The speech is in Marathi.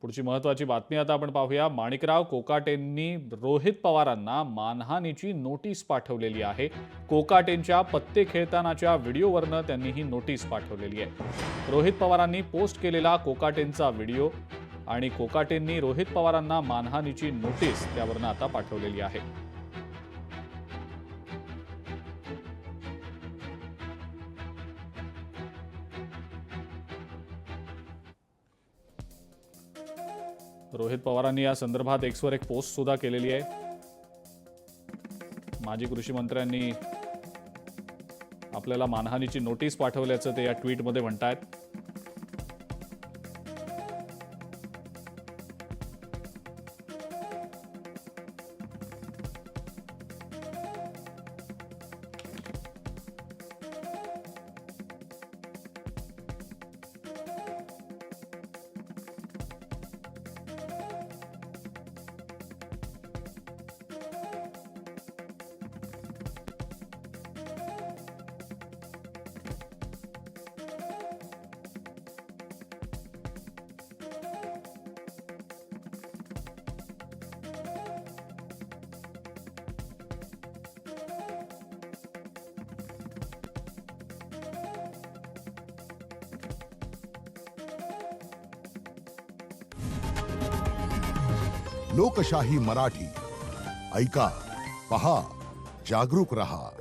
पुढची महत्त्वाची बातमी आता आपण पाहूया। माणिकराव कोकाटेंनी रोहित पवारांना मानहानीची नोटीस पाठवलेली आहे। कोकाटेंच्या पत्ते खेळतानाच्या व्हिडिओवरनं त्यांनी ही नोटीस पाठवलेली आहे। रोहित पवारांनी पोस्ट केलेला कोकाटेंचा व्हिडिओ आणि कोकाटेंनी रोहित पवारांना मानहानीची नोटीस त्यावरनं आता पाठवलेली आहे। रोहित पवारांनी या संदर्भात एक्सवर एक पोस्ट सुद्धा केलेली आहे। माजी कृषी मंत्र्यांनी आपल्याला मानहानीची नोटीस पाठवल्याचं ते या ट्विटमध्ये म्हणतात। लोकशाही मराठी ऐका, पहा, जागरूक रहा।